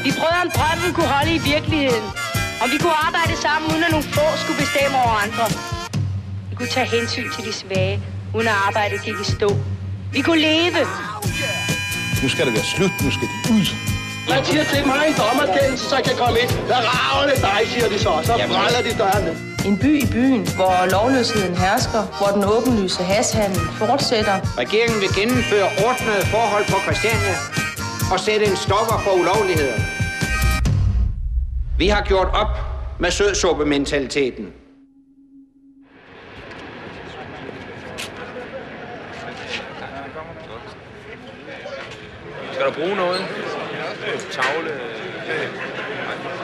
Vi prøvede, om drømmen kunne holde i virkeligheden. Om vi kunne arbejde sammen, uden at nogle få skulle bestemme over andre. Vi kunne tage hensyn til de svage, uden at arbejdet gik i stå. Vi kunne leve. Nu skal det være slut. Nu skal de ud. Man siger til mig en dommerkendelse, så jeg kan komme ind. Hvad rager det dig, siger de så. Så brænder de dørene. En by i byen, hvor lovløsheden hersker, hvor den åbenlyse hashhandel fortsætter. Regeringen vil gennemføre ordnede forhold på Christiania og sætte en stopper for ulovligheder. Vi har gjort op med sødsuppe-mentaliteten. Skal du bruge noget? Tavle?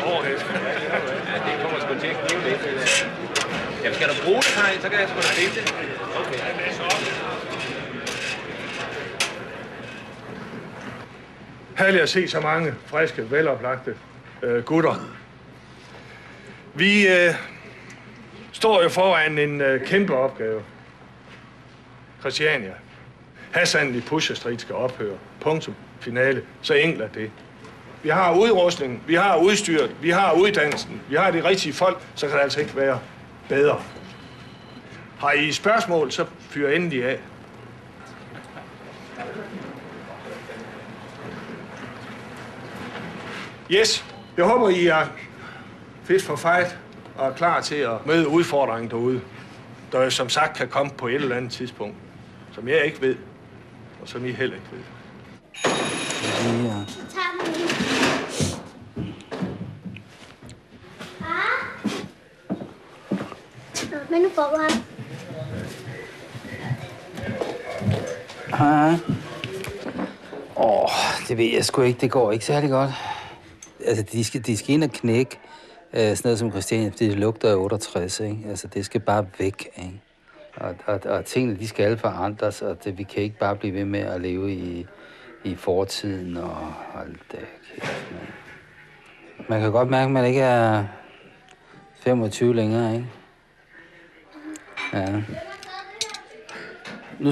Overhæft. Ja, det kommer sgu til at knive lidt. Ja, skal du bruge det, Kai, så kan jeg sgu da finde det. Okay. Herlig at se så mange friske, veloplagte gutter. Vi står jo foran en kæmpe opgave. Christiania. Hassan i Pusher Street skal ophøre. Punktum. Finale. Så enkelt er det. Vi har udrustningen, vi har udstyret, vi har uddannelsen, vi har de rigtige folk, så kan det altså ikke være bedre. Har I spørgsmål, så fyr endelig af. Yes, jeg håber, I er fit for fight og er klar til at møde udfordringen derude, der jo som sagt kan komme på et eller andet tidspunkt, som jeg ikke ved, og som I heller ikke ved. Ja. Men nu får du ham. Hej. Det ved jeg sgu ikke. Det går ikke særlig godt. Altså, de skal ind og knække sådan noget som Christiania, det lugter af 68, ikke? Altså, det skal bare væk, ikke? Og tingene, de skal alle forandres, og vi kan ikke bare blive ved med at leve i fortiden og hold da kæft, man kan godt mærke, at man ikke er 25 længere, ikke? Ja. Nu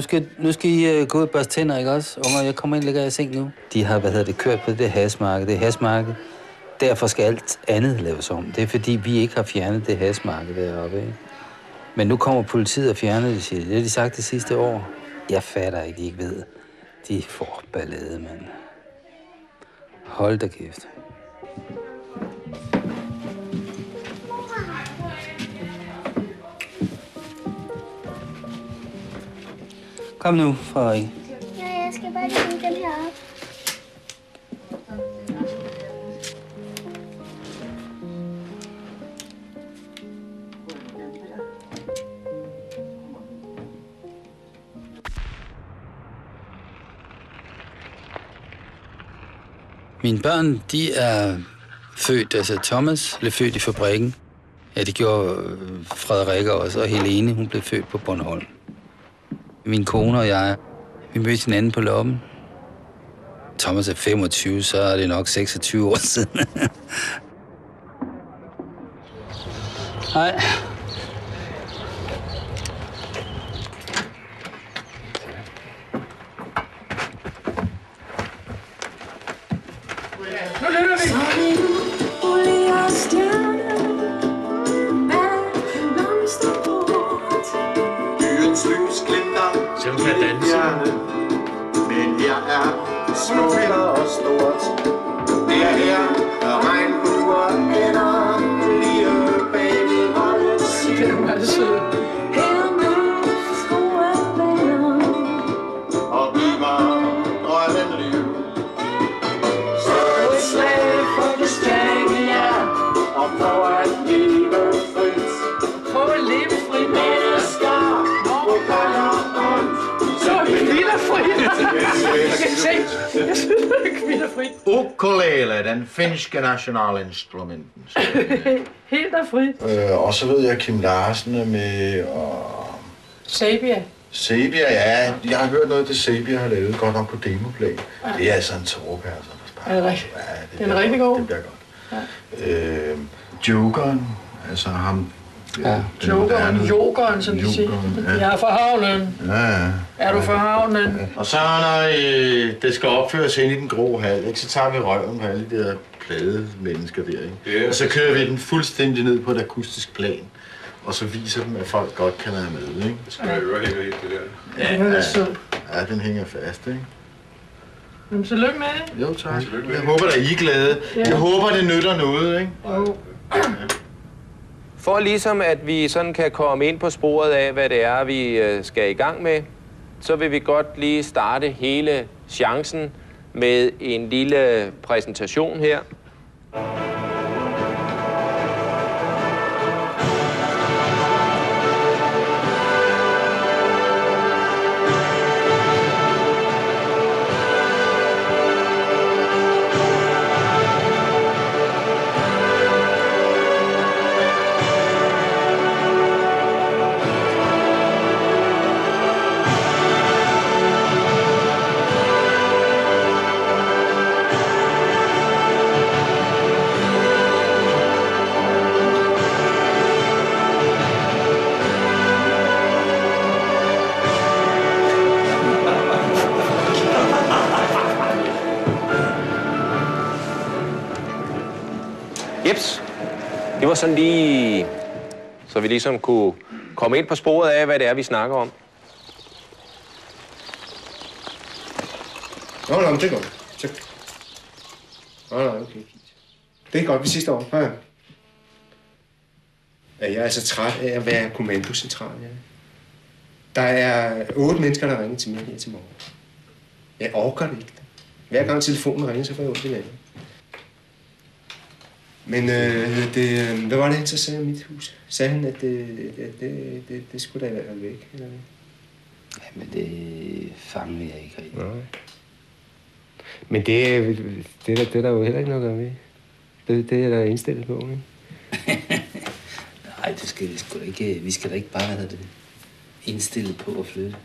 skal I gå ud og børste tænder, ikke også? Unger, jeg kommer ind og ligger i seng nu. De har, kørt på det hashmarked. Det hashmarked. Derfor skal alt andet laves om. Det er fordi, vi ikke har fjernet det hashmarked deroppe, ikke? Men nu kommer politiet og fjerner det, siger de. Det har de sagt det sidste år. Jeg fatter ikke, de ikke ved. De får ballade, mand. Hold da kæft. Kom nu, Frederik. Ja, jeg skal bare lige hænge den her op. Mine børn, de er født, altså Thomas blev født i fabrikken. Ja, det gjorde Frederikke også, og Helene, hun blev født på Bornholm. Min kone og jeg, vi mødte hinanden på loppen. Thomas er 25, så er det nok 26 år siden. Hej. Nu lytter vi! Byens lys glimter som kan danse. Men her er smukt og stort. Det er her, regnbuer ender lige bag de holde siger. Det er meget sødt. Og giver drømmen liv. Så et slag for Christiania, og for at leve frit. For at leve frit. Mennesker, hvor kolder ondt. Så er vi kvinderfrit. Jeg synes, det er kvinderfrit. Ukulele, den finske nationalinstrumenten. Helt er frit. Og så ved jeg, Kim Larsen er med, og... Sabia. Sabia, ja. Jeg har hørt noget, det Sabia har lavet godt nok på demoplan. Det er altså en tårepærser. Er det rigtigt? Ja, den er rigtig god. Det bliver godt. Ja. Jokeren, altså ham, Jokeren, som de siger. Jeg er fra havnen. Ja. Er du fra havnen? Og så når det skal opføres ind i den grå hal, ikke, så tager vi røven på alle de der plade mennesker der, ikke? Og så kører vi den fuldstændig ned på et akustisk plan. Og så viser dem, at folk godt kan være med, ikke? Det skal jo hænge helt det der. Ja, den hænger fast, ikke? Jamen, så lykke med det. Jo, tak. Jeg håber, at I er glade. Jeg håber, det nytter noget, ikke? Jo. For ligesom at vi sådan kan komme ind på sporet af, hvad det er, vi skal i gang med, så vil vi godt lige starte hele chancen med en lille præsentation her. Jeps. Det var sådan lige, så vi ligesom kunne komme ind på sporet af, hvad det er, vi snakker om. Nå, det er godt. Nå, okay. Det er godt, vi sidste år. Ja. Jeg er så træt af at være kommandocentral. Ja. Der er 8 mennesker, der ringer til mig her til morgen. Jeg orker det ikke. Hver gang telefonen ringer, så får jeg ondt i landet. Men hvad var det, han så sagde om mit hus? Sagde han, at det skulle da i hvert fald væk, eller hvad? Jamen, det fanger jeg ikke rigtig. Nej. Men det er der jo heller ikke noget at gøre med. Det er der indstillet på, ikke? Nej, det skal vi sgu da ikke. Vi skal da ikke bare have det indstillet på at flytte.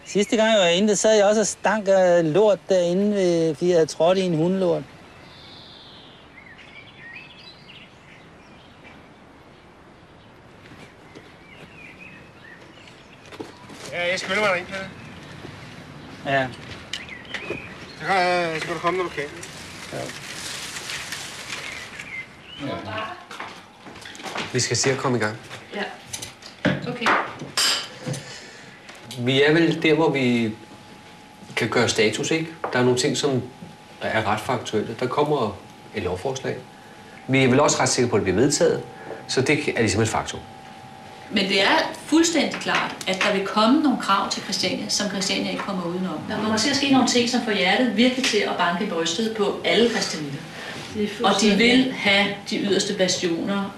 Sidste gang jeg var inde, så sad jeg også og stank af lort derinde, fordi jeg havde trådt i en hundelort. Ja, jeg skynder mig derind, Peter. Ja. Så kan du komme, når du kan. Ja. Vi skal se at komme i gang. Ja. Okay. Vi er vel der, hvor vi kan gøre status, ikke? Der er nogle ting, som er ret faktuelle. Der kommer et lovforslag. Vi er vel også ret sikre på, at det bliver vedtaget, så det er ligesom et faktum. Men det er fuldstændig klart, at der vil komme nogle krav til Christiania, som Christiania ikke kommer udenom. Der kommer til at ske nogle ting, som får hjertet virkelig til at banke i brystet på alle christianitter. Og de vil have de yderste bastioner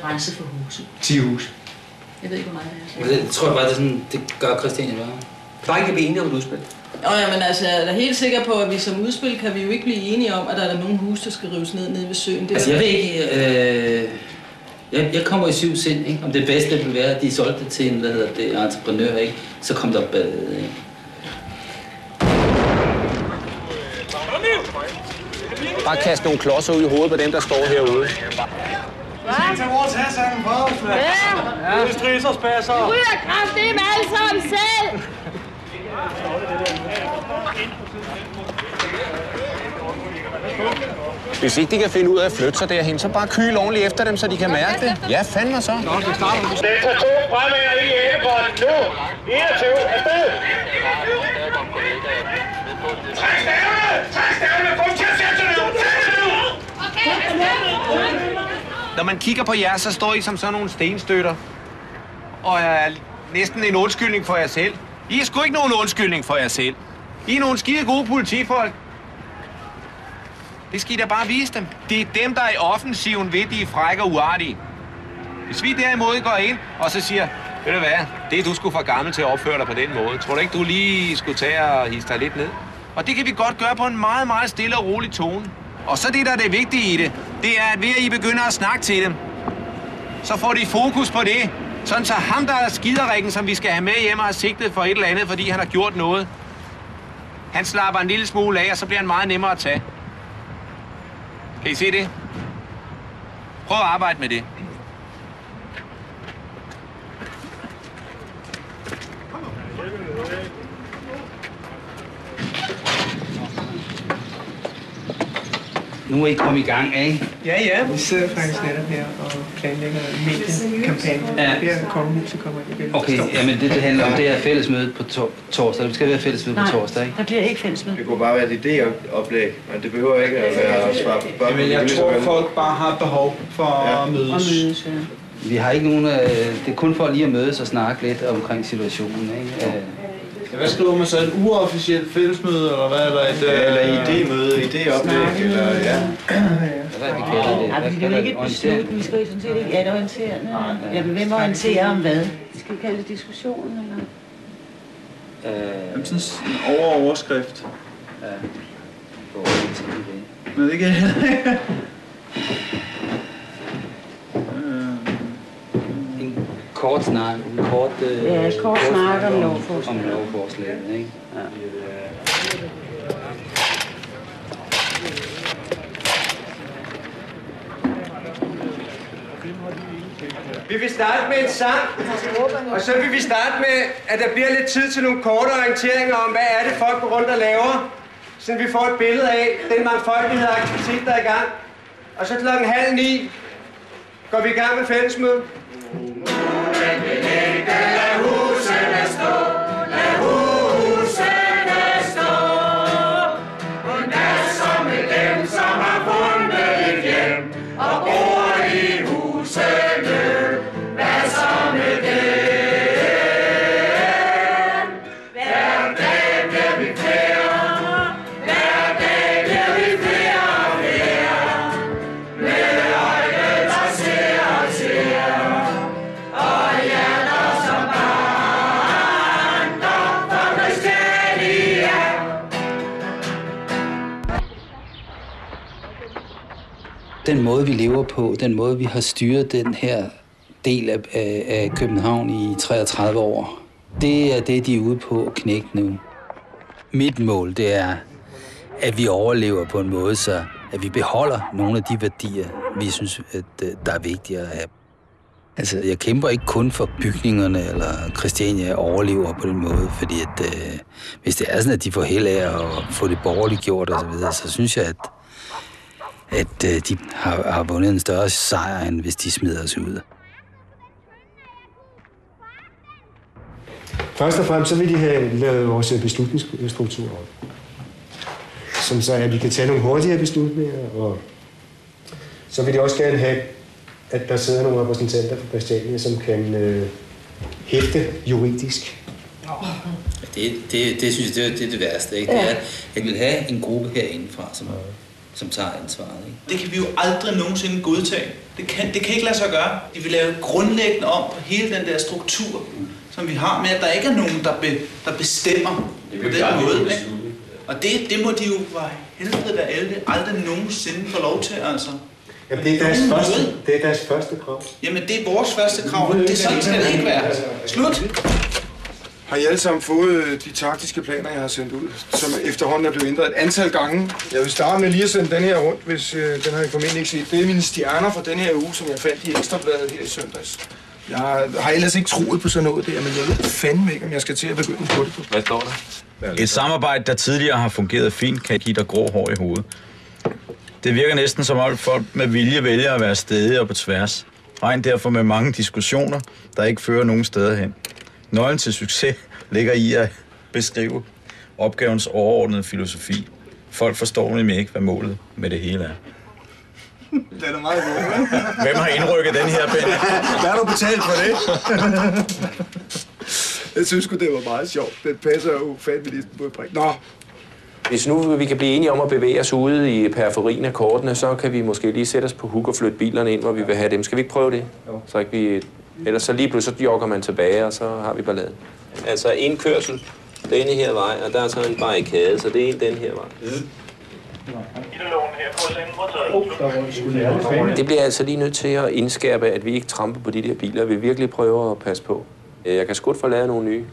renset for huse. 10 huse. Jeg ved ikke, hvor meget det er. Det tror jeg bare, det gør Christiania bare. Bare ikke blive enige om et udspil. Men altså, jeg er da helt sikker på, at vi som udspil kan vi jo ikke blive enige om, at der er nogle huse, der skal rives ned ved søen. Det altså, jeg ved ikke... Jeg kommer i syv sind, ikke? Om det bedste vil være, at de solgte det til en, entreprenør, ikke? Så kom der bad, ikke? Bare kaste nogle klodser ud i hovedet på dem, der står herude. Vi skal tage vores hassan på os, mand. Ja. Det er strisserspasser. Vi ryger kraftedeme alle sammen selv. Hvis ikke de kan finde ud af at flytte sig derhen, så bare kyl ordentligt efter dem, så de kan mærke det. Ja, fandme så. Nå, det starter. Delta 2 fremhænger i endebånd. Nu. 21. Afsted. Træk stavene! Træk stavene! Få dem til at sætte sig ned! Når man kigger på jer, så står I som sådan nogle stenstøtter. Og er næsten en undskyldning for jer selv. I er sgu ikke nogen undskyldning for jer selv. I er nogle skide gode politifolk. Det skal I da bare vise dem. Det er dem, der er i offensiven ved, de er frække og uartige. Hvis vi derimod går ind og så siger, ved du hvad, det er du sgu for gammel til at opføre dig på den måde. Tror du ikke, du lige skulle tage og hisse dig lidt ned? Og det kan vi godt gøre på en meget, meget stille og rolig tone. Og så det, der er det vigtige i det, det er, at ved at I begynder at snakke til dem, så får de fokus på det. Sådan så ham, der er skiderikken, som vi skal have med hjem og har sigtet for et eller andet, fordi han har gjort noget, han slapper en lille smule af, og så bliver han meget nemmere at tage. Kan I se det? Prøv at arbejde med det. Nu er I kommet i gang, ikke? Ja. Vi sidder faktisk netop her og planlægger en mediekampagne. Ja. Her kongehuset kommer igen. Okay, jamen det handler om, det er fællesmøde på torsdag. Det skal være fællesmøde på torsdag, ikke? der bliver ikke fællesmøde. Det kunne bare være et idéoplæg, men det behøver ikke at være at svare på spørgsmål. Men jeg tror, folk bare har behov for at mødes. Vi har ikke nogen... det er kun for lige at mødes og snakke lidt omkring situationen, ikke? Hvad skriver man så? Et uofficielt fællesmøde, eller hvad? Eller idémøde, idéoplæg, eller ja. Hvad vi kalder det? Ja, vi skal jo ikke et beslut, vi skal jo sådan set ikke orienterende. Jamen, hvem orienterer om hvad? Skal vi kalde det diskussion, eller? Jamen sådan en overskrift. Ja. Men det kan jeg Kort snak, kort snak om lovforslaget. Om lovforslaget, ikke? Ja. Vi vil starte med en sang, og så vil vi starte med, at der bliver lidt tid til nogle korte orienteringer om, hvad er det folk går rundt og laver, så vi får et billede af den mangfoldighed og aktivitet, der er i gang. Og så 8:30 går vi i gang med fællesmødet. Lad husene stå, lad husene stå. Og nasser med dem, som har fundet et hjem og bor i husene. Hvad så med dem? Hver dag bliver vi flere, hver dag bliver vi flere og flere. Med øjne, der ser og ser. Den måde, vi lever på, den måde, vi har styret den her del af København i 33 år, det er det, de er ude på at knække nu. Mit mål, det er, at vi overlever på en måde, så at vi beholder nogle af de værdier, vi synes, at der er vigtige at have. Altså, jeg kæmper ikke kun for bygningerne, eller Christiania overlever på den måde, fordi at, hvis det er sådan, at de får held af at få det borgerligt gjort og så videre, så synes jeg, at de har vundet en større sejr, end hvis de smider os ud. Først og fremmest så vil de have lavet vores beslutningsstruktur op. Som så at vi kan tage nogle hurtigere beslutninger, og så vil de også gerne have, at der sidder nogle repræsentanter for Christiania, som kan hæfte juridisk. Det synes jeg, det er det værste, ikke? Det er, at vi vil have en gruppe herindefra, som tager ansvaret, ikke? Det kan vi jo aldrig nogensinde godtage. Det kan ikke lade sig gøre. De vil lave grundlæggende om på hele den der struktur, som vi har med, at der ikke er nogen, der bestemmer på den måde. Ikke? Og det må de jo for helvede være aldrig nogensinde få lov til, altså. Jamen, det er deres første krav. Jamen, det er vores første krav, og det sådan skal det ikke være. Slut! Har I alle sammen fået de taktiske planer, jeg har sendt ud, som efterhånden er blevet ændret et antal gange? Jeg vil starte med lige at sende den her rundt, hvis den har I formentlig ikke set. Det er mine stjerner fra den her uge, som jeg fandt i Ekstrabladet her i søndags. Jeg har ellers ikke troet på sådan noget der, men jeg ved fandme ikke, om jeg skal til at begynde på det. Hvad står der? Et samarbejde, der tidligere har fungeret fint, kan give dig grå hår i hovedet. Det virker næsten som om folk med vilje vælger at være stedige og på tværs. Regn derfor med mange diskussioner, der ikke fører nogen steder hen. Nøglen til succes ligger i at beskrive opgavens overordnede filosofi. Folk forstår nemlig ikke, hvad målet med det hele er. Den er meget god. Hvem har indrykket den her, Ben? Hvad har du betalt for det? Jeg synes sgu, det var meget sjovt. Den passer jo fandme på et prik. Nå. Hvis nu vi kan blive enige om at bevæge os ude i periferien af kortene, så kan vi måske lige sætte os på huk og flytte bilerne ind, hvor vi vil have dem. Skal vi ikke prøve det? Jo. Så ikke vi... Ellers så lige pludselig jogger man tilbage, og så har vi balladen. Altså indkørsel denne her vej, og der er så en barrikade, så det er den her vej. Det bliver altså lige nødt til at indskærpe, at vi ikke tramper på de der biler. Vi virkelig prøver at passe på. Jeg kan sgu få lavet nogle nye.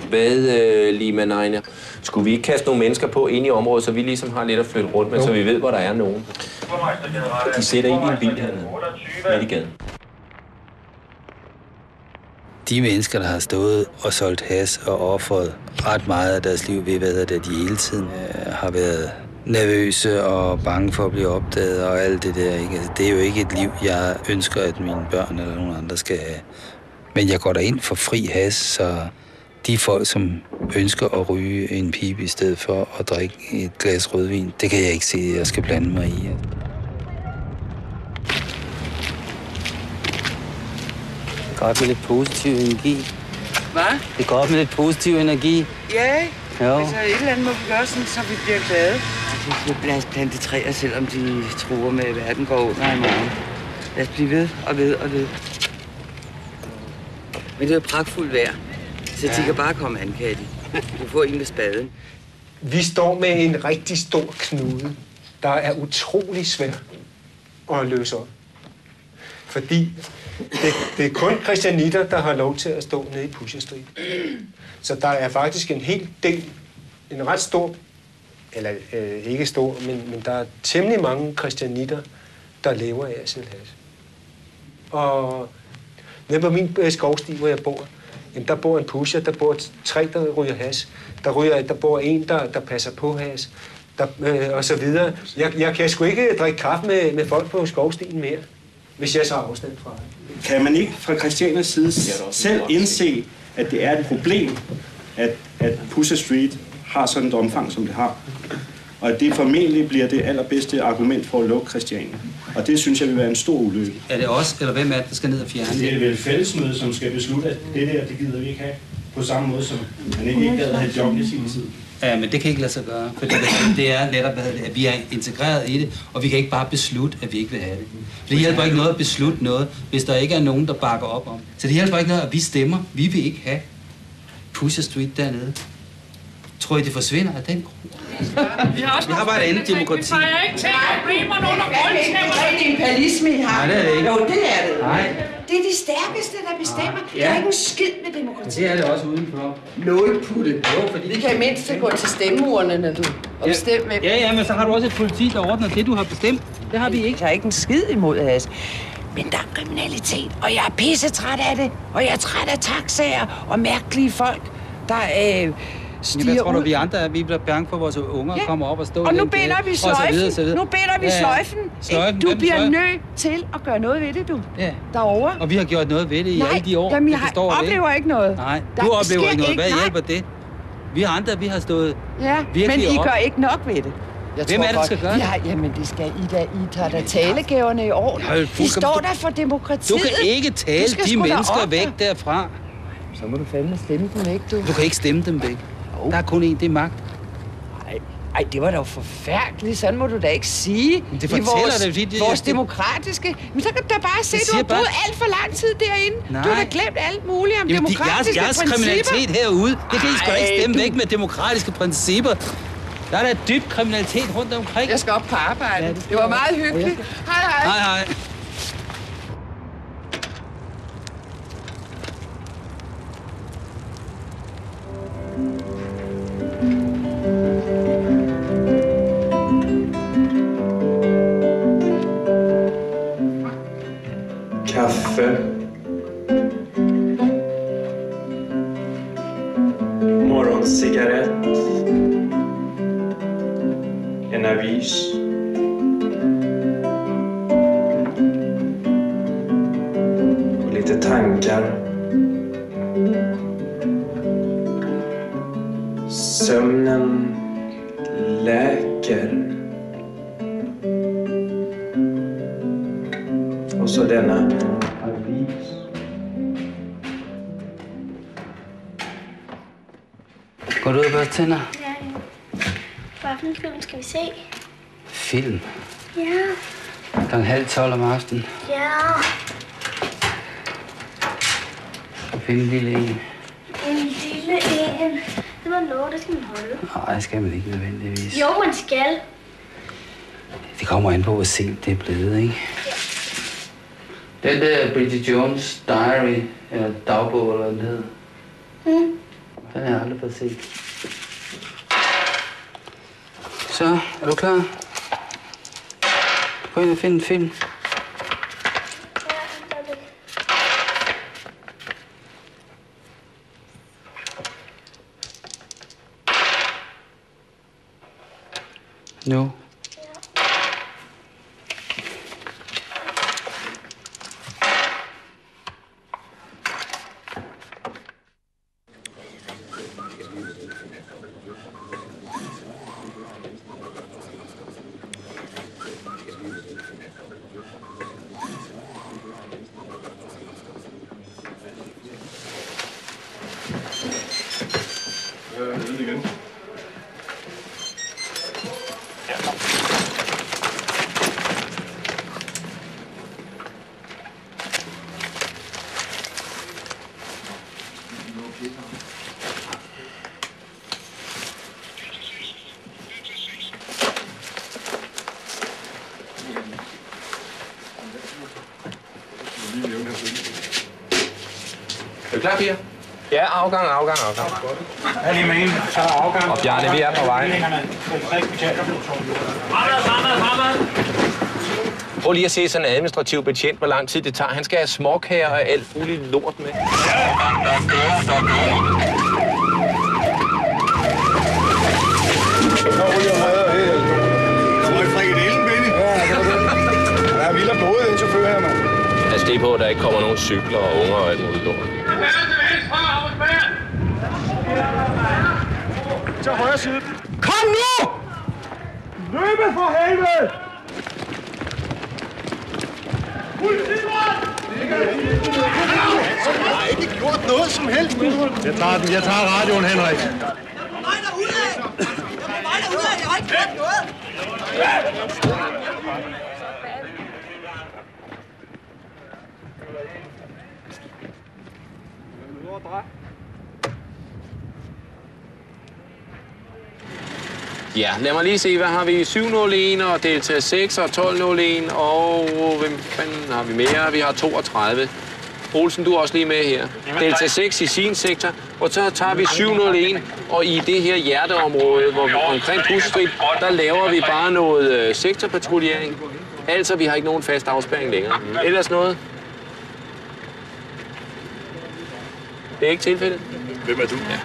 Hvad, Liman Ejner? Skulle vi ikke kaste nogle mennesker på ind i området, så vi ligesom har lidt at flytte rundt med, så vi ved, hvor der er nogen? De sætter ind i en bil hernede, midt i gaden. De mennesker, der har stået og solgt has og offret ret meget af deres liv ved, at de hele tiden har været nervøse og bange for at blive opdaget og alt det der. Ikke? Altså, det er jo ikke et liv, jeg ønsker, at mine børn eller nogen andre skal have. Men jeg går der ind for fri has, så de folk, som ønsker at ryge en pibe i stedet for at drikke et glas rødvin, det kan jeg ikke se, at jeg skal blande mig i. Godt med lidt positiv energi. Hvad? Det går op med lidt positiv energi. Ja, jo. Altså et eller andet må vi gøre sådan, så vi bliver glade. Vi skal plante træer, selvom de truer med, at verden går under i morgen. Lad os blive ved og ved og ved. Men det er jo pragtfuldt vejr, så de kan bare komme an, Katti. Du får en med spaden. Vi står med en rigtig stor knude, der er utrolig svær at løse op. Fordi det er kun christianitter, der har lov til at stå nede i Pusher Street. Så der er faktisk en hel del, en ret stor, eller ikke stor, men der er temmelig mange christianitter, der lever af at sælge hash. Og nede på min skovsti, hvor jeg bor, jamen, der bor en pusher, der bor 3, der ryger hash. Der bor en, der passer på hash, og så videre. Jeg kan sgu ikke drikke kaffe med folk på skovstien mere, hvis jeg så afstand fra det. Kan man ikke fra Christianias side selv indse, at det er et problem, at Pusher Street har sådan et omfang, som det har? Og at det formentlig bliver det allerbedste argument for at lukke Christiania. Og det synes jeg vil være en stor ulykke. Er det os, eller hvem er det, der skal ned og fjerne det? Det er vel fællesmødet, som skal beslutte, at det der, det gider vi ikke have. På samme måde, som man ikke gad have et job i sin tid. Ja, men det kan ikke lade sig gøre, for det er netop, at vi er integreret i det, og vi kan ikke bare beslutte, at vi ikke vil have det. For det hjælper ikke noget at beslutte noget, hvis der ikke er nogen, der bakker op om. Så det hjælper ikke noget, at vi stemmer. Vi vil ikke have Pusher Street dernede. Tror I, det forsvinder af den grund? Vi har bare et andet demokrati. Vi fejrer ikke til problemer nogen af grundstemmer. Det er ikke imperialisme, I har. Nej, det er det ikke. Jo, det er det. Nej. Det er de stærkeste, der bestemmer. Ja. Der er ikke en skid med demokrati. Det er det også udenfor. Nålputte. Jo, fordi... Vi kan i mindst gå til stemmeurnerne, du. Og bestemme med. Ja, men så har du også et politi, der ordner det, du har bestemt. Det har vi ikke. Jeg har ikke en skid imod has. Men der er kriminalitet, og jeg er pissetræt af det. Og jeg er træt af taxaer og mærkelige folk, der Hvad tror du, vi andre er? Vi bliver bange for, at vores unger kommer op og står og nu binder vi sløjfen. Nu binder vi sløjfen. Du bliver nødt til at gøre noget ved det, du. Ja. Derovre. Og vi har gjort noget ved det i alle de år. Jamen, jeg oplever ikke noget. Nej, du oplever ikke noget. Hvad hjælper det? Vi andre, vi har stået virkelig men I op. gør ikke nok ved det. Hvem er det, der skal gøre det? Jamen, det skal I da. I tager da talegaverne i år. I står der for demokratiet. Du kan ikke tale de mennesker væk derfra. Så må du fandme stemme dem væk, du. Du kan ikke stemme dem væk. Der er kun én, det er magt. Ej, det var da forfærdeligt. Sådan må du da ikke sige. Men det fortæller det. Vores demokratiske... Men så kan du da bare se, du har boet alt for lang tid derinde. Nej. Du har da glemt alt muligt om demokratiske jeres principper. kriminalitet herude, det kan I sgu da ikke stemme væk med demokratiske principper. Der er da dyb kriminalitet rundt omkring. Jeg skal op på arbejde. Ja, det var meget hyggeligt. Hej, hej. Hej, hej. Kaffe. Morgoncigarett. En avis. Och lite tankar. Sömnen läker. Och så denna avis. Går du ud og børste tænder? Ja. Hvilken film skal vi se? Film? Ja. Klokken 11:30 om aftenen. Ja. Og finde en lille en. En lille en. Det var noget, det skal man holde. Nej, det skal man ikke nødvendigvis. Jo, man skal. Det kommer an på, hvor sent det er blevet, ikke? Ja. Den der Bridget Jones' Diary, eller dagbog, eller hvad den hedder. Den har jeg aldrig fået set. Så, er du klar? Gå ind og find en film. Nu. Er du klar, Pia? Ja, afgang. Er lige med en, så er der afgang. Og Bjarne, vi er på vej. Prøv lige at se sådan en administrativ betjent, hvor lang tid det tager. Han skal have småkager og alt muligt lort med. Ja, vi lader både en chauffør her, mand. Altså, det er på, at der ikke kommer nogen cykler og unger og alt muligt lort. Til højre side. Kom nu! Løbe for helvede! Jeg har ikke gjort noget som helst. Jeg tager radioen, Henrik. Jeg har ikke gjort noget. Ja, lad mig lige se, hvad har vi? 701 og Delta 6 og 1201 og hvem fanden har vi mere? Vi har 32. Olsen, du er også lige med her. Delta 6 i sin sektor, og så tager vi 701, og i det her hjerteområde, hvor vi omkring Pusher Street, der laver vi bare noget sektorpatruljering. Altså, vi har ikke nogen fast afspærring længere. Ellers noget? Det er ikke tilfældet? Hvem er du? Ja.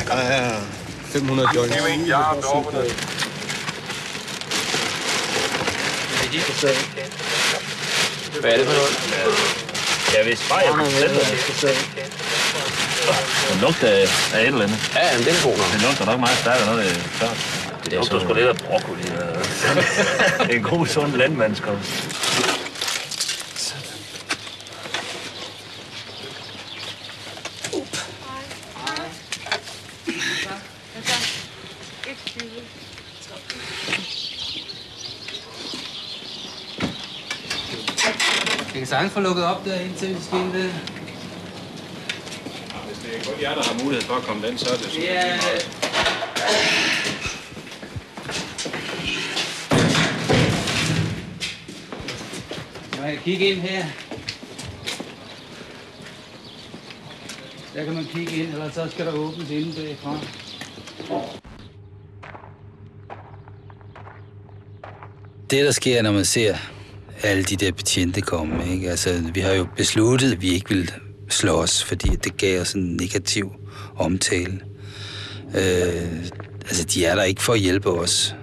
Der er 500 joints. Jeg har behov for noget. Hvad er det for noget? Jeg vidste bare, jeg kunne sætte det. Den lugter af et eller andet. Ja, men den er god nok. Den lugter nok meget stærkere, når det er tørt. Det lugter sgu lidt af broccoli. Det er en god, sund landmandskost. Jeg kan sagtens få lukket op der, indtil vi skal ind der. Hvis det er kun jer, der har mulighed for at komme den, så er det så. Ja. Man kan kigge ind her. Der kan man kigge ind, eller så skal der åbnes inden bagfra. Det, der sker, når man ser alle de der betjente komme, ikke? Altså, vi har jo besluttet, at vi ikke vil slå os, fordi det gav os en negativ omtale. Altså, de er der ikke for at hjælpe os.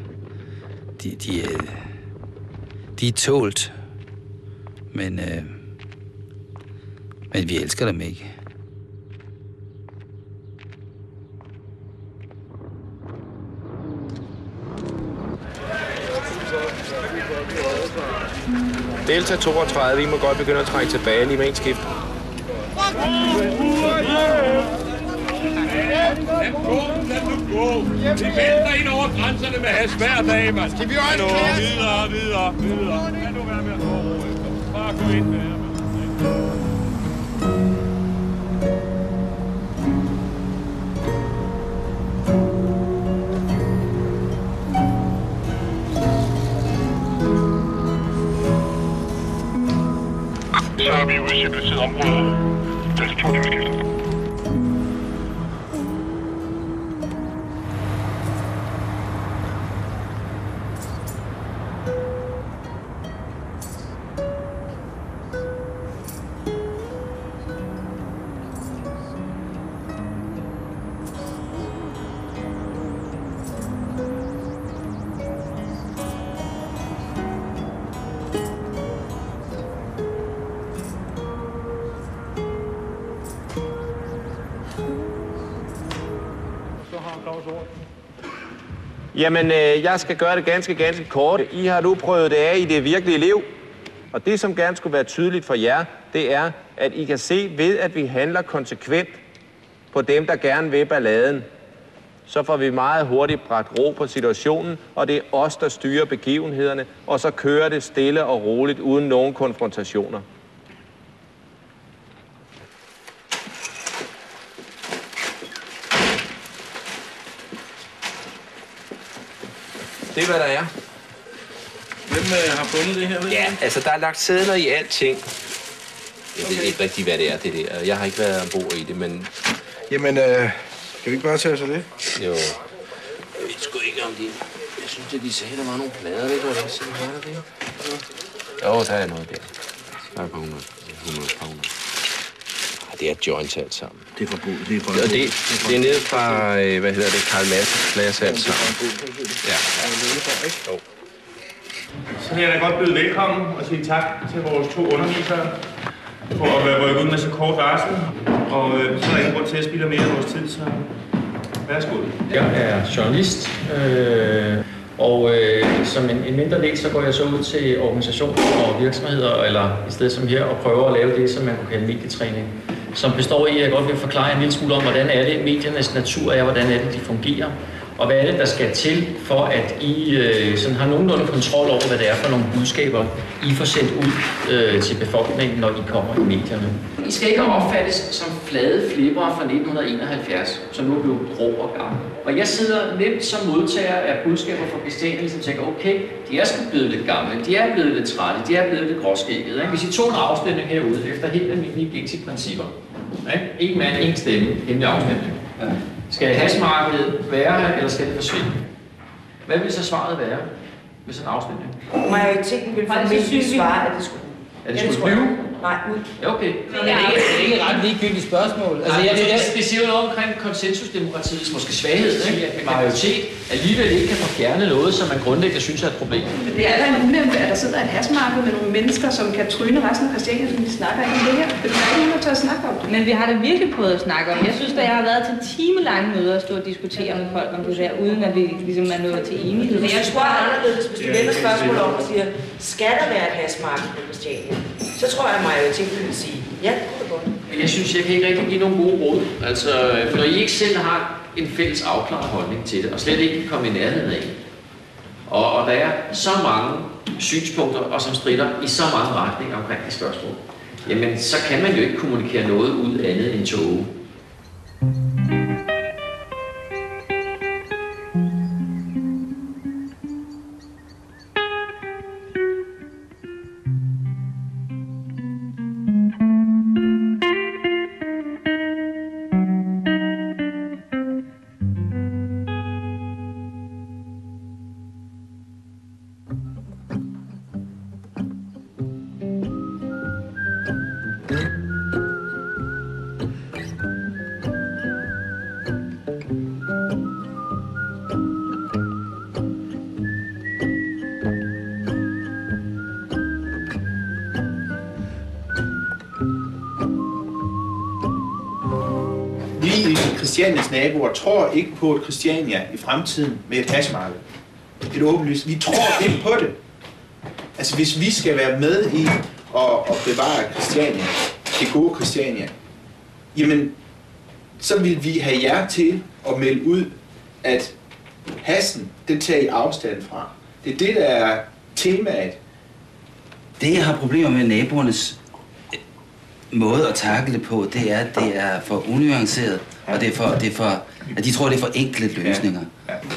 De er tålt, men vi elsker dem ikke. Delta 32, I må godt begynde at trække tilbage lige med en skift. Lad nu gå. Vi vælter ind over grænserne med has hver dag, mand. Skal vi øjne kære? Videre. Lad nu være med at gå. Bare gå ind med jer, vi udsættelset området. Telefonudskiftet. Jamen, jeg skal gøre det ganske kort. I har nu prøvet det af i det virkelige liv. Og det, som gerne skulle være tydeligt for jer, det er, at I kan se ved, at vi handler konsekvent på dem, der gerne vil balladen. Så får vi meget hurtigt bragt ro på situationen, og det er os, der styrer begivenhederne, og så kører det stille og roligt uden nogen konfrontationer. Det er, hvad der er. Hvem har fundet det her? Ja, altså der er lagt sedler i alting. Jeg ved ikke rigtig, hvad det er, det der. Jeg har ikke været ombord i det, men... Jamen, kan vi ikke bare tage os af det? Jo. Jeg ved sgu ikke om det. Jeg synes, at de sagde, der var nogle plader, det var der sådan her, det. Jo, der er noget der. Der er et par 100. Det er joints alt sammen. Det er forbruget. Det er fra det er nede fra, hvad hedder det, Karl Madsens plads alt sammen. Ja. Jo. Så vil jeg da godt byde velkommen og sige tak til vores 2 undervisere for at være rykket ud med så kort varsel. Og så er der ingen grund til at spille mere af vores tid, så værsgo. Jeg er journalist, og som en mindre del, så går jeg så ud til organisationer og virksomheder, eller i stedet som her, og prøver at lave det, som man kunne kalde medietræning. Som består i, at jeg godt vil forklare en lille smule om, hvordan er det mediernes natur er, hvordan er det, de fungerer. Og hvad er det, der skal til, for at I sådan har nogenlunde kontrol over, hvad det er for nogle budskaber, I får sendt ud til befolkningen, når I kommer i medierne. I skal ikke opfattes som flade flippere fra 1971, som nu er blevet grå og gamle. Og jeg sidder nemt som modtager af budskaber fra Christiania, som tænker, okay, de er sgu blevet lidt gamle, de er blevet lidt trætte, de er blevet lidt gråskæggede. Hvis I tog en afstemning herude efter helt almindelige gængse principper, en mand, en stemme, hemmelig afstemning. Skal hashmarkedet være her, eller skal det forsvinde? Hvad vil så svaret være ved sådan en afstemning? Majoriteten vil formentlig svare, at det skulle. Er det skulle blive? Nej, ud. Ja, okay. Det er ikke et ret ligegyldigt spørgsmål. Altså, det siger jo noget omkring konsensusdemokratiets måske svaghed, ikke? At majoritet alligevel ikke kan få fjernet noget, som man grundlæggende synes er et problem. Men det er da en ulempe, at der sidder et hashmarked med nogle mennesker, som kan tryne resten af Christiania, som de snakker ikke om det her. Det er ikke nogen, der tør at snakke om det. Men vi har da virkelig prøvet at snakke om. Jeg synes, at jeg har været til timelange møder og stå og diskutere med folk om det der, uden at vi ligesom er nået til enighed. Men jeg tror anderledes, hvis du vender spørgsmål om og siger, skal der være et hashmarked på Christiania? Så tror jeg, at majoriteten vil sige, ja, det kunne det godt. Men jeg synes, jeg kan ikke rigtig give nogen gode råd. Altså, for når I ikke selv har en fælles afklaret holdning til det, og slet ikke kan komme i nærheden af, og der er så mange synspunkter, og som strider i så mange retninger omkring det spørgsmål, jamen, så kan man jo ikke kommunikere noget ud andet end tåge. Christianias naboer tror ikke på et Christiania i fremtiden med et hashmarked. Et åbenlyst. Vi tror ikke på det. Altså hvis vi skal være med i at bevare Christiania, det gode Christiania, jamen så vil vi have jer til at melde ud, at hassen, den tager I afstand fra. Det er det, der er temaet. Det, jeg har problemer med naboernes måde at takle det på, det er, at det er for unuanceret, og det er for At de tror, det er for enkle løsninger.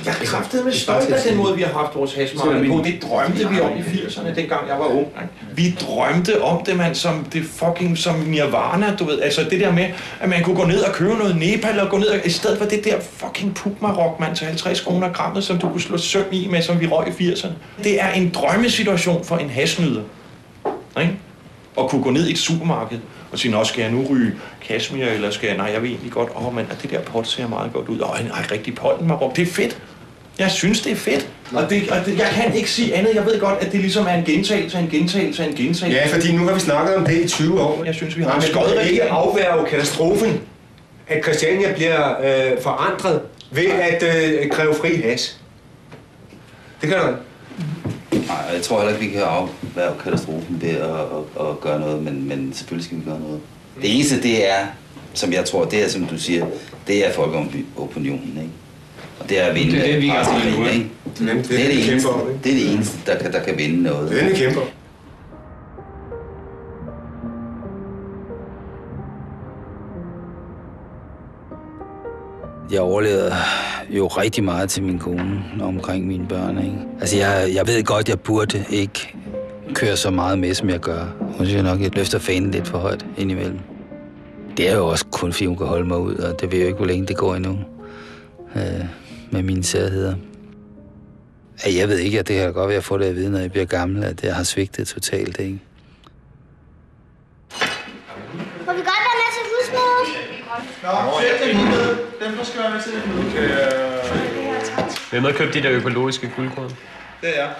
Jeg er kraftedeme stolt af den måde, vi har haft vores hashmarked på. Det drømte vi om i 80'erne, dengang jeg var ung. Vi drømte om det, man, som det fucking som nirvana, du ved. Altså det der med, at man kunne gå ned og købe noget Nepal og gå ned og, i stedet for det der fucking Pugmarok, man, til 50 kroner grammet, som du kunne slå søm i med, som vi røg i 80'erne. Det er en drømmesituation for en hashnyder. Ikke? Og kunne gå ned i et supermarked og sige, nå, skal jeg nu ryge Kashmir, eller skal jeg, nej, jeg vil egentlig godt, men det der pot ser meget godt ud. En rigtig pollenmarok, det er fedt. Jeg synes, det er fedt. Og jeg kan ikke sige andet. Jeg ved godt, at det ligesom er en gentagelse. Ja, fordi nu har vi snakket om det i 20 år. Jeg synes, vi har en skød ikke afværge katastrofen, at Christiania bliver forandret ved at kræve fri hash. Det kan du ikke. Nej, jeg tror heller ikke, vi kan afværge katastrofen ved at gøre noget, men selvfølgelig skal vi gøre noget. Det eneste, det er, som jeg tror, det er, som du siger, det er folkeopinionen, ikke? Og det er at vinde. Det er det, vi kan ikke? Det er det eneste, der kan vinde noget. Det er det, vi kæmper. Jeg overlevede jo rigtig meget til min kone omkring mine børn, ikke? Altså, jeg ved godt, jeg burde ikke køre så meget med, som jeg gør. Hun siger nok, at jeg løfter fanen lidt for højt indimellem. Det er jo også kun, fordi hun kan holde mig ud, og det ved jeg jo ikke, hvor længe det går endnu med mine særheder. Jeg ved ikke, at det kan godt være at få det at vide, når jeg bliver gammel, at jeg har svigtet totalt, ikke? Må vi godt være med til husmødet? Nå, sæt dem med. Dem, der skal være med til det møde. Hvem har købt de der økologiske guldkorn? Det er jeg.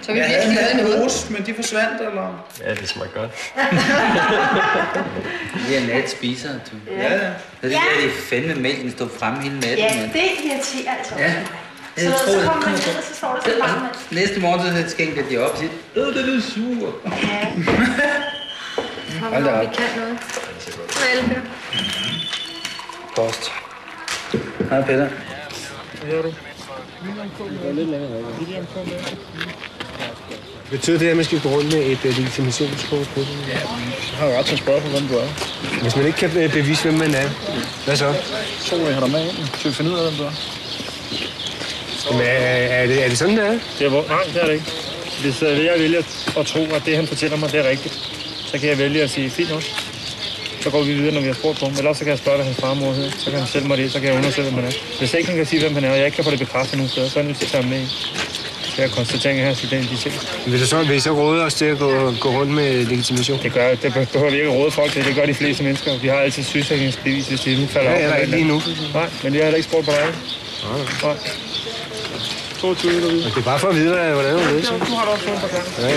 Så vi virkelig havde en ost, men de forsvandt, eller? Ja, det smagte godt. Det er nat spiser, du. Ja. Det er fandme mælken, stod fremme hele natten. Ja, det irriterer altså. Ja. Så kommer man ned, og så står der så mange mand. Næste morgen, så skænker de op og siger, det er sur. Ja. Hold da op. Vi kan noget. Velbe. Post. Hej, Peter. Hvad gør du? Betyder det, at man skal gå rundt med et legitimationskort på det? Ja, jeg har jo ret til at spørge på, hvem du er. Hvis man ikke kan bevise, hvem man er, hvad så? Så jeg har dig med ind. Skal vi finde ud af, hvem du er? Jamen, er det sådan, det er? Nej, det er det ikke. Hvis jeg vælger at tro, at det, han fortæller mig, det er rigtigt, så kan jeg vælge at sige, fint nok. Så går vi videre, når vi har spurgt på ham. Eller så kan jeg spørge, hvad hans farmor hedder. Så kan han sælge mig det, så kan jeg undersøge, hvem han er. Hvis ikke han kan sige, hvem han er, og jeg ikke kan få det bekræftet nogen steder, så er jeg nødt til at tage ham med. Så jeg konstaterer her til identitet. Vil I så råde os til at gå rundt med legitimation? Det behøver vi ikke at råde folk til. Det gør de fleste mennesker. Vi har altid sygesikringsbevis, hvis de nu falder op. Ja, ikke lige nu. Nej, men jeg har heller ikke spurgt på dig. Nej. 22 eller videre. Det er bare for at vide, hvordan du ved. Du har da også fået på gang. Ja.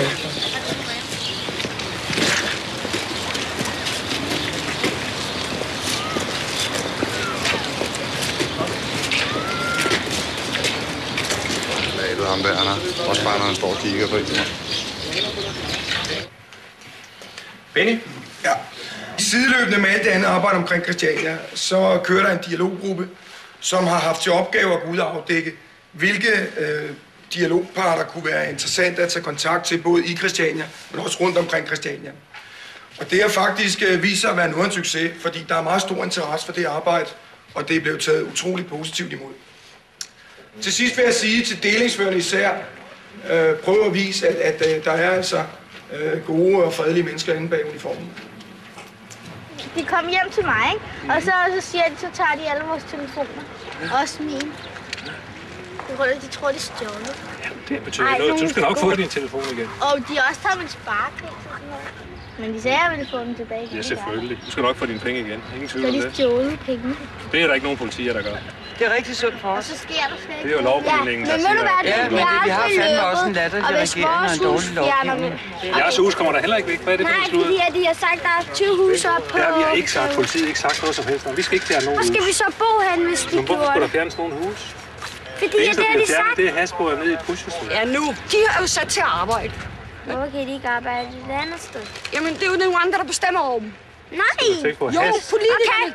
Ham der, han er også bare, når han står og kigger på det. Benny? Ja. Sideløbende med alt det andet arbejde omkring Christiania, så kører der en dialoggruppe, som har haft til opgave at gå ud og afdække, hvilke dialogparter kunne være interessante at tage kontakt til, både i Christiania, men også rundt omkring Christiania. Og det har faktisk vist sig at være noget af en succes, fordi der er meget stor interesse for det arbejde, og det er blevet taget utroligt positivt imod. Til sidst vil jeg sige til delingsførende især, prøv at vise, at der er altså gode og fredelige mennesker inde bag uniformen. De kom hjem til mig, ikke? Og så siger de, så tager de alle vores telefoner. Også mine. De tror, de er stjålet. Ja, det betyder noget. Du skal nok få din telefon igen. Og de har også taget min sparepenge og sådan noget. Men de sagde, at jeg ville få dem tilbage. Ja, selvfølgelig. Du skal nok få dine penge igen. Ingen tvivl om det. Så de stjålet penge. Det er der ikke nogen politier, der gør. Det er rigtig sundt for os. Og så sker der slet ikke. Det er jo lovgivningen, der siger. Ja, men vi har fandme også en latterlig regering og en dårlig lovgivning. Jeres hus kommer der heller ikke væk. Hvad er det for et slud? Nej, fordi de har sagt, at der er 20 huse op på... Ja, vi har ikke sagt, politiet ikke sagt noget som helst. Vi skal ikke fjerne nogen hus. Hvor skal vi så bo hen, hvis vi gjorde det? Hvorfor skulle der fjernes nogen hus? Fordi det har de sagt. Det er hasbåret nede i Pushestuen. Ja, nu. De er jo sat til at arbejde. Hvorfor kan de ikke arbejde et andet sted? Jamen, det er jo nogle andre, der bestemmer over dem. Nej, jo, politikerne.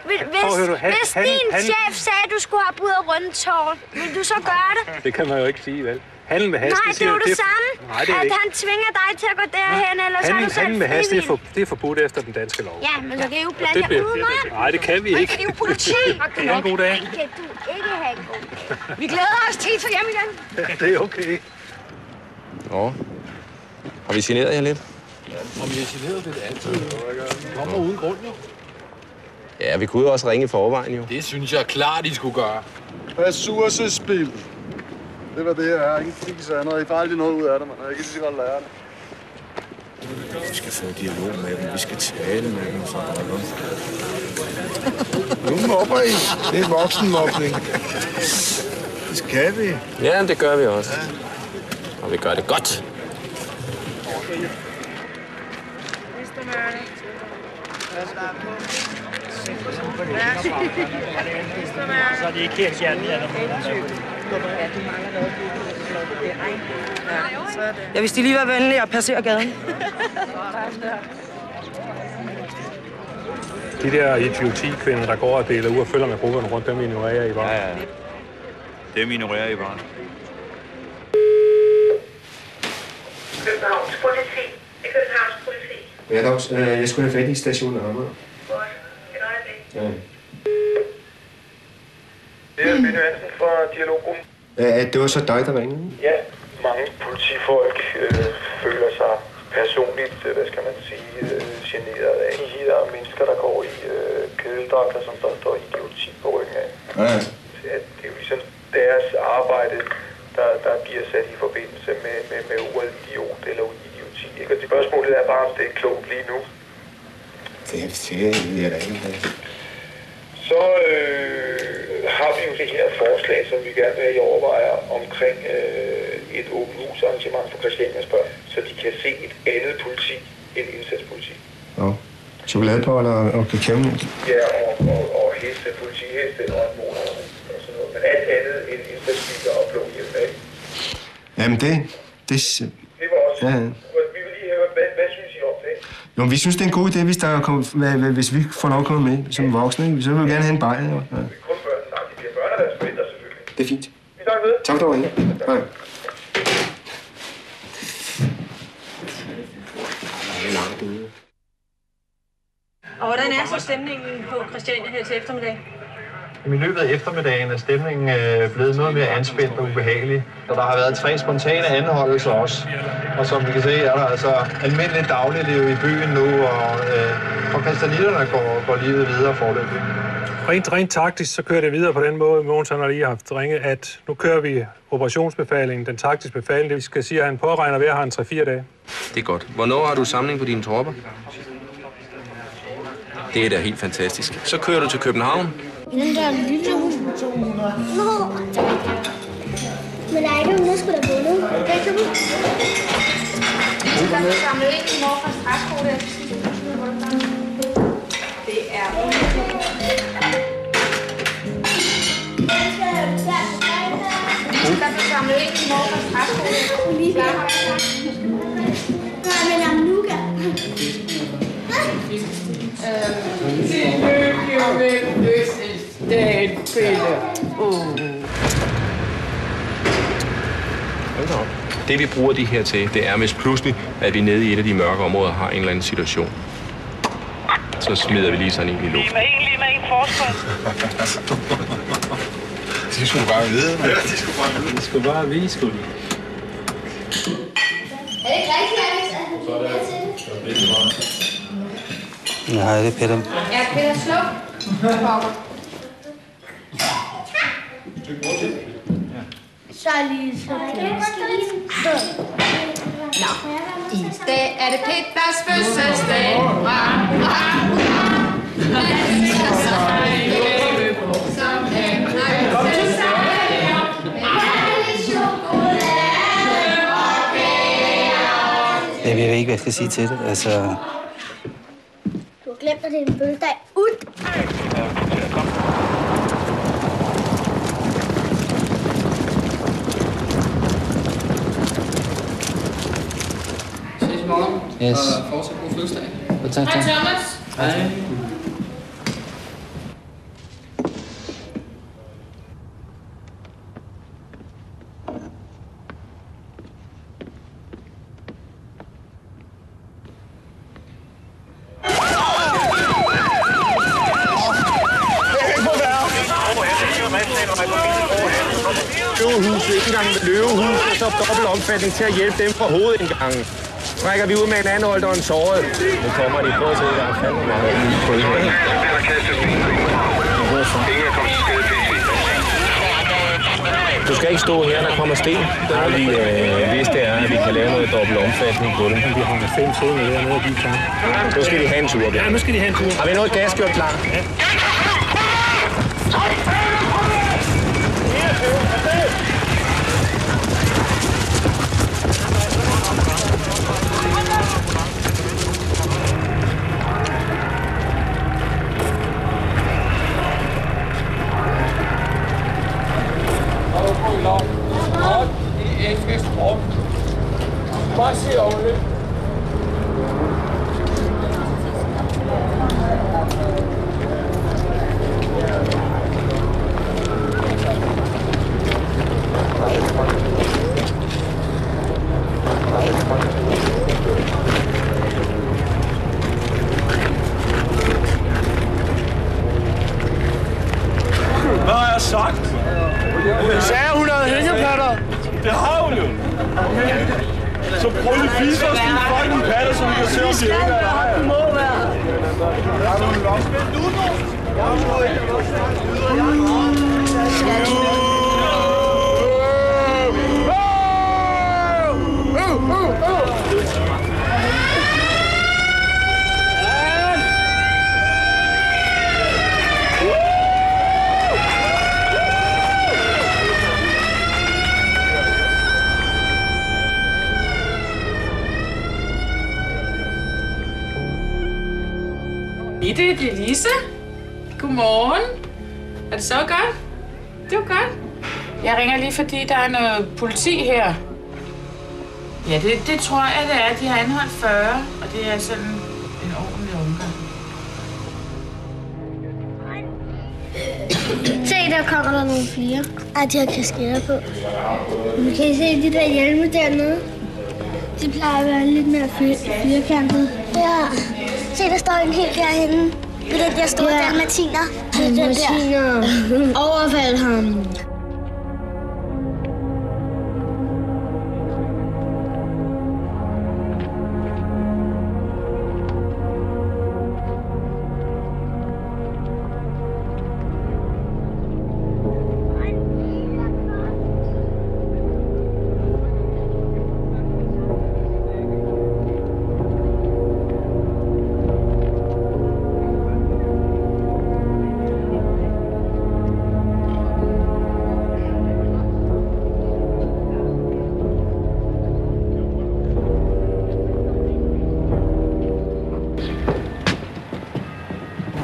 Okay, hvis din chef sagde, at du skulle have bud af Rundetårn, vil du så gøre det? Det kan man jo ikke sige, vel? Handel med has, nej, det er jo det samme. Nej, det er at ikke. han tvinger dig til at gå derhen, eller så er du selv handel med has, det er forbudt efter den danske lov. Ja, men så kan I jo blande jer udenom. Nej, det kan vi ikke. Det er jo politi. Det er en god dag. Det kan du ikke have en god dag. Vi glæder os til at tage hjem igen. Ja, det er okay. Nå, har vi generet jer lidt? Om vi er generet, det er altid. Kommer uden grund, jo. Ja, vi kunne jo også ringe i forvejen, jo. Det synes jeg klart, I skulle gøre. Ressourcespil. Det var det, jeg er. Ingen fis af noget. I får aldrig noget ud af det, man. Jeg kan lige så godt lære det. Vi skal få dialog med dem. Vi skal tale med dem. Nu mobber I. Det er voksenmobning. Det skal vi. Ja, det gør vi også. Og vi gør det godt. Så er det ikke helt sjældent, at Ja, hvis de lige var venlige og passerer gaden. De der idiotikvinder, der går og deler ud og følger med grupperne rundt, dem ignorerer I bare. Ja. Dem ignorerer I bare. Københavns politi. Det er Københavns politi. Ja, dog, jeg skulle have fat i stationen Amager. Godt. Et øjeblik. Ja. Det er Benny Hansen fra Dialoggruppen. Det var så dig, der ringede? Ja, mange politifolk føler sig personligt, hvad skal man sige, generet af de her mennesker, der går i kædedragter, som der står idioti på ryggen af. Ja. Det er jo ligesom deres arbejde, der bliver sat i forbindelse med ordet idiot eller idioti. Ikke? Og det spørgsmålet er bare, om det er klogt lige nu. Det er da ikke. Så har vi jo det her forslag, som vi gerne vil have i overvejer omkring et åbent husarrangement for Christianias børn, så de kan se et andet politi end indsatspoliti. Ja. Chokoladeboller og kakao. Ja, og heste, politiheste og en motor og sådan noget. Men alt andet end indsatsbiler og blå hjelm af. Jamen det var også. Ja. Vi vil lige høre, hvad synes I om det? Jo, vi synes, det er en god idé, hvis vi får lov at komme med som voksne. Så vil vi gerne have en bajer. Ja. Kun børn, nej, de bliver børn af deres forældre selvfølgelig. Det er fint. Vi tager med. Tak for det. Hej. Og hvordan er så stemningen på Christiania her til eftermiddag? I løbet af eftermiddagen er stemningen blevet noget mere anspændt og ubehagelig. Og der har været 3 spontane anholdelser også. Og som vi kan se, er der altså almindeligt dagligliv i byen nu, og for christianitterne går livet videre forløbig. Rent taktisk, så kører det videre på den måde, Mogens har lige haft ringet, at nu kører vi operationsbefalingen, den taktiske befaling. Det vi skal sige, at han påregner ved at have en 3-4 dage. Det er godt. Hvornår har du samling på dine tropper? Det er da helt fantastisk. Så kører du til København. Den der lille hus. Nå. Men der er ikke nogen, der skulle da gå nu. Hvad kan du? Der er samlet ind i morfars træskole. Det er der er samlet ind i morfars træskole. Men om nuka. Tillykke med fødselsdagen, Pelle. Det vi bruger de her til, det er, hvis pludselig, at vi nede i et af de mørke områder har en eller anden situation. Så smider vi lige sådan en i luften. Lige med en forskel. De skulle bare vide. Ja, de skulle bare vide, skulle de. Er det ikke rigtigt, Alex? Nej, det er Peter. Ja, Peter, sluk. Så lige så Nå, i dag er det Peters fødselsdag. Jeg ved ikke, hvad jeg skal sige til det. Altså... Du har glemt, at det er en fødselsdag. Ud! Ses i morgen. Yes. Og fortsat god fødselsdag. Tak. Hej Thomas. Hej. Løvehus, ikke engang med løvehus, og så dobbelt omfatning til at hjælpe dem fra hovedindgangen. Trækker vi ud med en anholdt og en såret. Nu kommer de. Prøv at se, der er fandme meget på det her. Du skal ikke stå her, der kommer sten. Der har vi, hvis det er, at vi kan lave noget dobbelt omfatning på det. Vi har 5 sten hernede, og de er klar. Nu skal de have en tur. Ja, nu skal de have en tur. Har vi noget gas gjort klar? Ja. Bare se over det. Hvad har jeg sagt? Jeg sagde, hun havde hængeplatter. Det har hun jo. Så prøv lige at vise os dine fucking patter, så vi kan se, om de ikke er der. Det må være. Der er nogle lomspænd. Det er Lise. Godmorgen. Er det så godt? Det var godt. Jeg ringer lige, fordi der er noget politi her. Ja, det tror jeg, det er. De har anholdt 40, og det er sådan en ordentlig omgang. Se, der kommer der nogle flere. Og de har kasketter på. Men kan I se de der hjelme dernede? De plejer at være lidt mere firkantede. Ja. Se, der står en helt derhenne. Ved den der store dalmatiner. Dalmatiner. Overfald ham.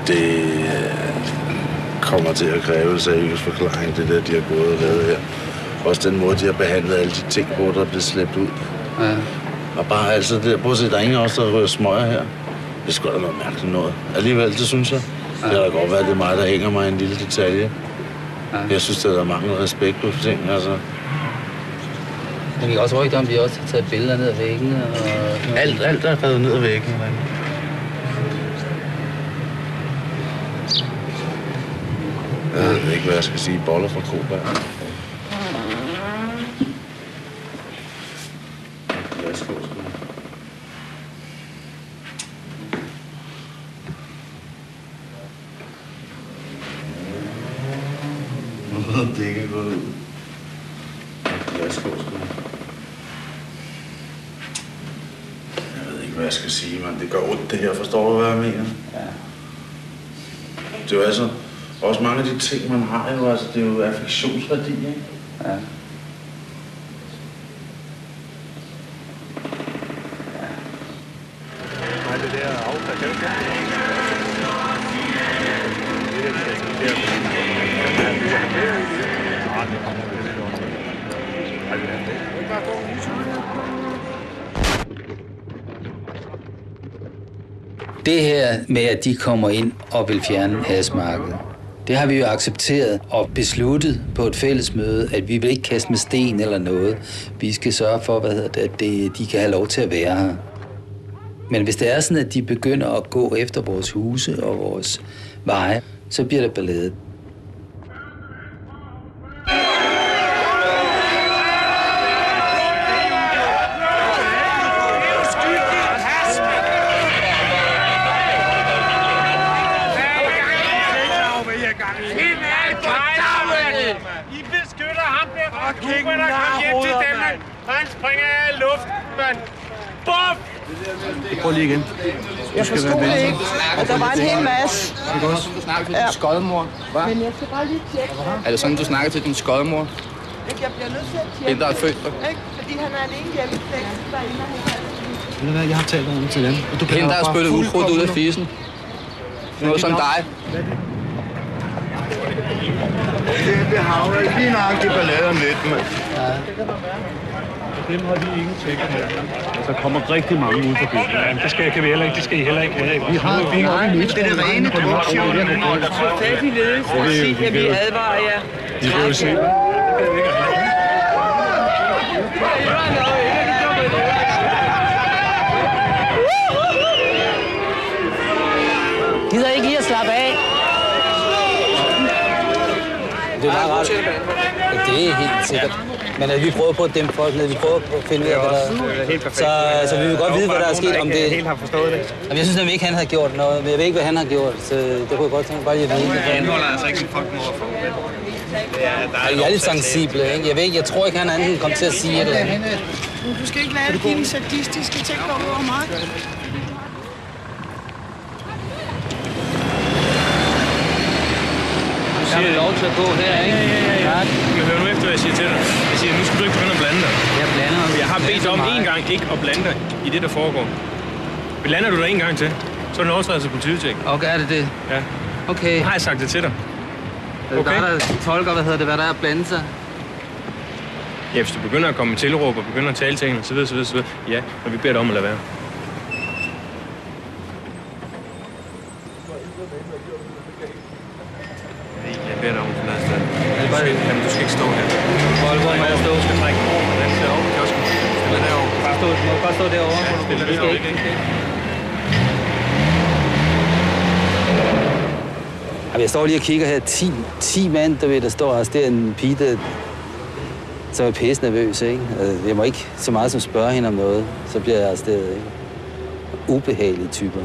Det kommer til at kræve seriøs forklaring, det der, de har gået og lavet her. Også den måde, de har behandlet alle de ting, hvor der er blevet slæbt ud. Ja. Og bare altså der, prøv at se, der er ingen også, der rører smøger her. Det er sgu da noget mærkeligt noget. Alligevel, det synes jeg. Ja. Det kan da godt være, at det er mig, der hænger mig en lille detalje. Ja. Jeg synes, der er manglet respekt på ting, altså. Men vi kan også rygte om, at vi også har taget billeder ned ad væggen. Og... Alt er faldet ned ad væggen. Jeg ved ikke, hvad jeg skal sige. Boller fra Koberg. Det ikke er gået ud. Jeg ved ikke, hvad jeg skal sige, men det gør ondt det her. Forstår du, hvad jeg mener? Ja. Det er jo altså også mange af de ting, man har jo, altså det er jo affektionsværdi, ikke? Ja. Nej, det der affald, kan du ikke? Det her med, at de kommer ind og vil fjerne hashmarkedet, det har vi jo accepteret og besluttet på et fælles møde, at vi vil ikke kaste med sten eller noget. Vi skal sørge for, at de kan have lov til at være her. Men hvis det er sådan, at de begynder at gå efter vores huse og vores veje, så bliver der ballade. I beskytter ham der fra Kuba, der kom hjem til Danmark. Han springer af luften, mand. Buff! Prøv lige igen. Jeg forstod det ikke, at der var en hel masse. Ikke også? Du snakker til din skodmor. Hvad? Men jeg skal bare lige tjekke. Er det sådan, du snakker til din skodmor? Jeg bliver nødt til at tjekke. Hende, der er født, ikke? Fordi han er alene hjemme. Ved du hvad, jeg har talt om til dem. Hende, der har spyttet ukrudt ud af fisen. Noget som dig. Det havner lige nøjagtigt ballade om lidt, mand. Dem har vi ingen tjekker her. Der kommer rigtig mange ud fra byen. Ja, det kan vi heller ikke. Det skal I heller ikke have. Vi har det er det rene korruption. Så fat i ledelse og sige, at vi advarer jer. De kan jo se. Gider ikke i at slappe af? Det er meget rart. Det er helt sikkert. Men vi prøver på at dæmpe folk ned. Vi prøver på at finde ud af, hvad der... Så vi vil godt vide, hvad der er sket. Om det... helt har forstået det. Jamen, jeg synes nemlig ikke, han har gjort noget. Men jeg ved ikke, hvad han har gjort. Så det kunne jeg godt tænke bare lige at vide. Jeg anholder altså ikke, som folk må få. Jeg er lidt sensible, ikke? Jeg ved ikke, jeg tror ikke, han anden kom til at sige et eller andet. Du skal ikke lade dine sadistiske ting gå over mig. Jeg har lov til at gå her, ikke? Ja. Men hør nu efter, hvad jeg siger til dig. Jeg siger, nu skal du ikke begynde at blande dig. Jeg blander mig. Jeg har bedt om en gang ikke at blande dig i det, der foregår. Blander du dig en gang til, så er det en overtrædelse på polititjek. Okay, er det det? Ja. Okay. Nu har jeg sagt det til dig. Okay. Der tolker, hvad der er at blande sig. Ja, hvis du begynder at komme med tilråb og begynder at tale til hende, så videre. Ja, men vi beder dig om at lade være. Jeg beder dig om at forlade stedet. Jamen, du skal ikke stå her. Hvor må jeg stå? Du skal trække over. Hvordan ser over? Kiosken. Stille derovre. Bare stå derovre. Ja, stille derovre. Jeg står lige og kigger her. 10 mand, der står også. Det er en pige, som er pisse nervøs, ikke? Jeg må ikke så meget som spørge hende om noget. Så bliver jeg arresteret, ikke? Ubehagelige typer.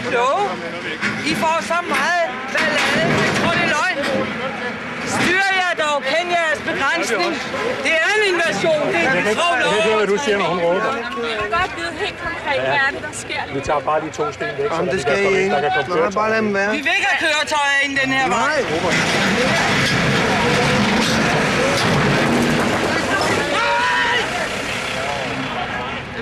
Kloge. I får så meget ballade. Jeg tror, det er løgn. Styr jer dog. Kend jeres begrænsning. Det er en invasion. Det er en tro lov. Jeg kan høre, hvad du siger, når hun råber. Jeg kan godt vide helt konkret, hvad er det, der sker. Vi tager bare de 2 sten væk, så det skal I ikke. Nej, bare lad dem være. Vi vil ikke have køretøjer ind den her vej.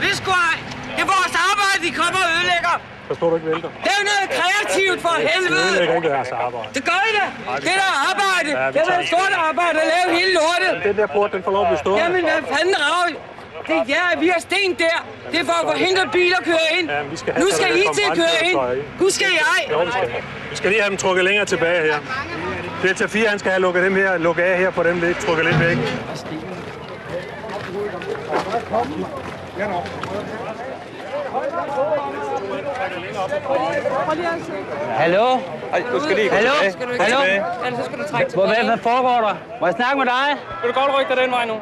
Det er sgu ej. Det er vores arbejde, de kommer og ødelægger. Forstår du ikke vælter? Det er jo noget kreativt for helvede. Det er ikke deres arbejde. Det gør I da. Det er der arbejde. Det er et stort arbejde at lave hele lortet. Den der port, den får lov at blive stående. Jamen, hvad fanden rav? Det er jer, vi har sten der. Det er for at forhindre biler køre ind. Ja, nu skal I til at køre ind. Nu skal jeg. Jo, vi skal lige have dem trukket længere tilbage her. Delta 4, han skal have lukket dem her, lukket af her på dem lidt, trukket lidt væk. Hallo? Du skal lige gå Hallo? tilbage. Hallo? Ellers så skal du trække tilbage. Hvad foregår der? Må jeg snakke med dig? Vil du godt rykke dig den vej nu?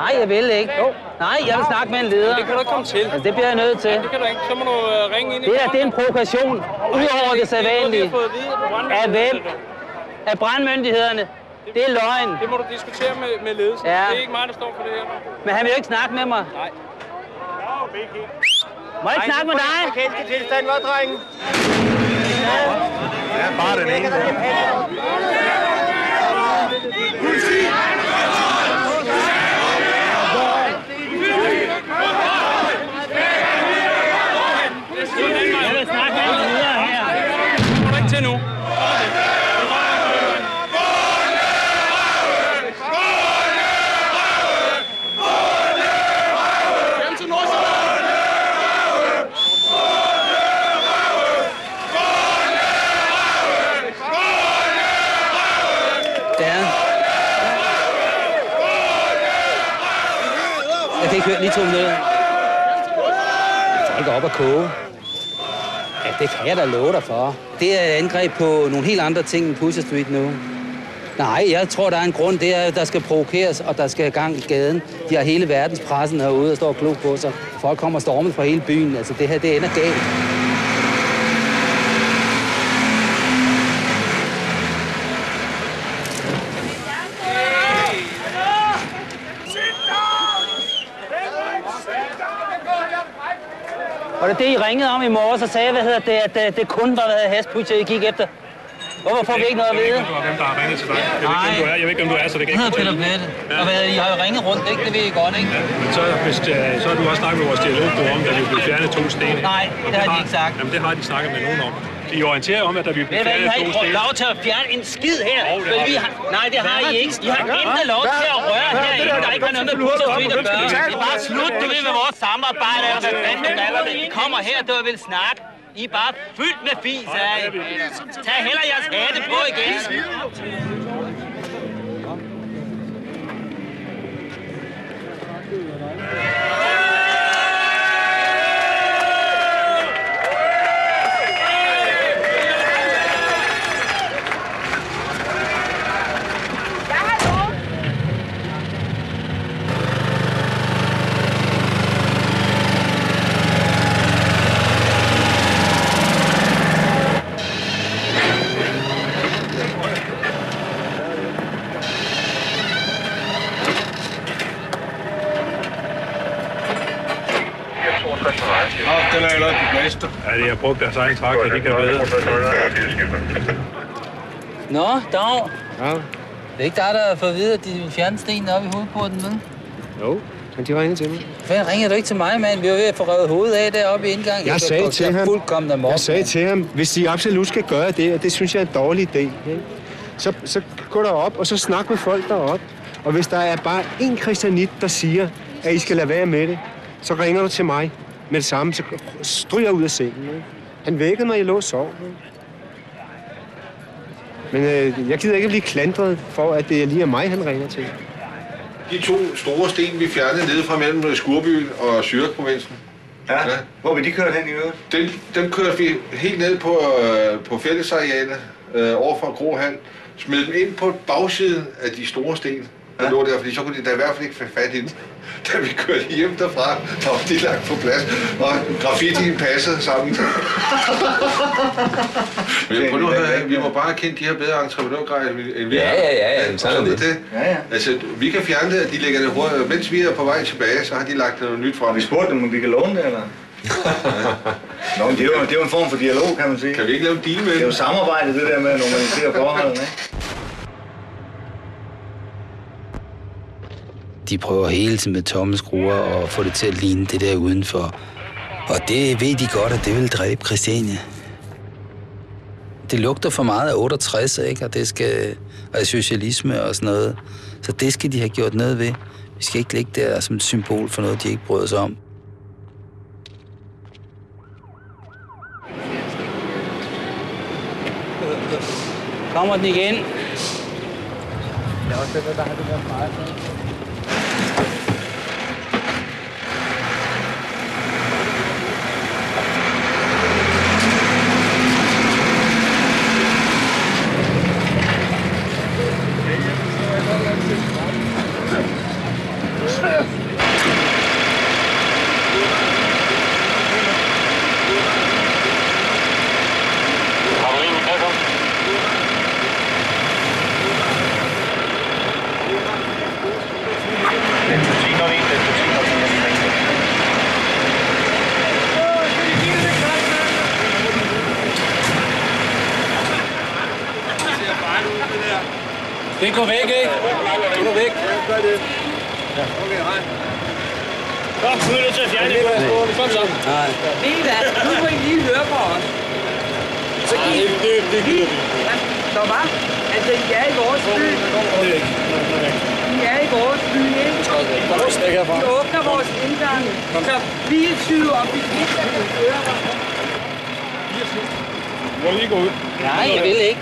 Nej, jeg vil ikke. Jo. Nej, jeg vil snakke med en leder. Det kan du ikke komme til. Altså, det bliver jeg nødt til. Det kan du ikke. Så må du ringe ind i Det er en provokation. Udover det sædvanlige. Af hvem? Af brandmyndighederne. Det er løgn. Det må du diskutere med ledelsen. Ja. Det er ikke mig, der står for det her. Men han vil jo ikke snakke med mig. Nej. Må jeg ikke snakke med dig? Kælske tilstand, hvad, drengen? Ja, bare den ene. Politi! Jeg vil snakke med en leder her. Det kommer du ikke til nu. Hjem til Nordsjælland! lige 2 minutter. Folk er op at koge. Ja, det kan jeg da love dig for. Det er angreb på nogle helt andre ting end Pusher Street nu. Nej, jeg tror, der er en grund. Det er, at der skal provokeres, og der skal gang i gaden. De har hele verdens pressen herude og står klog på sig. Folk kommer stormet fra hele byen. Altså, det her, det ender galt. Og det I ringede om i morges og sagde, at det kun var hashpusher, I gik efter. Hvorfor får vi ikke noget at vide? Jeg ved ikke, hvem der har ringet til dig. Jeg ved ikke, hvem du er, så det kan ikke fortælle. Jeg hedder Peter Plette. Og I har jo ringet rundt, ikke? Det ved I godt, ikke? Ja, men så har du også snakket med vores dialoggruppe om, at vi blev fjernet 2 sten. Nej, det har de ikke sagt. Jamen, det har de snakket med nogen om. De orienterer om, at der vil blive fjernet 2 sten. I har ikke lov til at fjerne en skid her. Nej, det har I ikke. I har intet lov til at røre herinde, der ikke har noget med Pusher Street at gøre. Det er bare slut, du ved, med vores samarbejde. Hvad fanden kalder det? I kommer her, du vil snakke. I er bare fyldt med fis af. Tag heller jeres hatte på igen. Den er jo ikke den næste. Ja, de har brugt deres egen traktor, de kan bedre. Nå, Dag. Ja. Det er ikke dig, der har fået at vide, at de vil fjerne stenen op i hovedporten, vel? Jo, men de ringede til mig. Hvad ringer du ikke til mig, mand? Vi var ved at få revet hovedet af deroppe i indgangen. Jeg sagde til ham, hvis de absolut skal gøre det, og det synes jeg er en dårlig idé, ikke? Så gå derop, og så snak med folk deroppe. Og hvis der er bare én christianit, der siger, at I skal lade være med det, så ringer du til mig med det samme, så stryger jeg ud af sengen. Ikke? Han vækkede mig, jeg lå og sov. Ikke? Men jeg gider ikke blive klandret for, at det lige er mig, han ringer til. De 2 store sten, vi fjernede nede fra mellem Skurbyen og Zürich-provinsen. Ja. Hvor vil de køre hen i øvrigt? Dem kørte vi helt ned på fællesarealet over for Krohal. Smed dem ind på bagsiden af de store sten. Der lå der, fordi så kunne de da i hvert fald ikke få fat i den. Da vi kørte hjem derfra, der var de lagt på plads, og graffitien passede sammen. Men vi må bare kende de her bedre entreprenørgrejer, end vi har. Ja, sådan er det. Altså, vi kan fjerne det, at de lægger det hurtigt. Mens vi er på vej tilbage, så har de lagt noget nyt fra. Vi spurgte dem, om vi kan låne det, eller? Nå, men det er jo en form for dialog, kan man sige. Kan vi ikke lave en deal med det? Det er jo samarbejde, det der med at normalisere forholdene, ikke? De prøver hele tiden med tomme skruer at få det til at ligne det der udenfor. Og det ved de godt, at det vil dræbe Christiania. Det lugter for meget af 68, ikke? Og det skal af socialisme og sådan noget. Så det skal de have gjort noget ved. Vi skal ikke ligge der som et symbol for noget, de ikke bryder sig om. Kommer den igen? Det er også det, der har det været meget. Det går væk, ikke? Det går væk. Ja. Okay, hej. Kom, nu er det til at fjerne det. Kom så. Nej. Ved I hvad? Nu må I lige høre på os. Så Nå, hvad? Altså, I er i vores by. I er i vores by, ikke? Vi åbner vores indgang. Så vi er 20 op. Vi kan ikke høre os. Må lige gå ud? Nej, jeg vil ikke.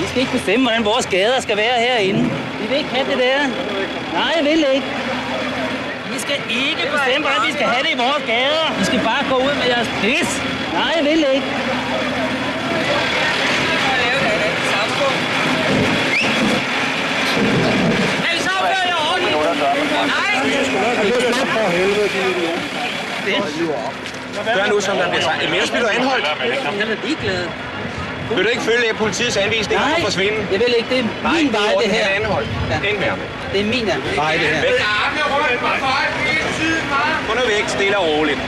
I skal ikke bestemme, hvordan vores gader skal være herinde. Vi vil ikke have det der. Nej, jeg vil ikke. skal ikke bestemme, hvordan vi skal have det i vores gader. I skal bare gå ud med jeres pis. Nej, jeg vil ikke. Gør nu, som der bliver sagt. Ellers bliver du anholdt. Jeg er ligeglad. Vil du ikke følge politiets anvisninger for at forsvinde? Jeg vil ikke. Det er min vej, det her. Anholdt. Ind med ham. Det er min vej, det her. Gå nu væk, stille og roligt.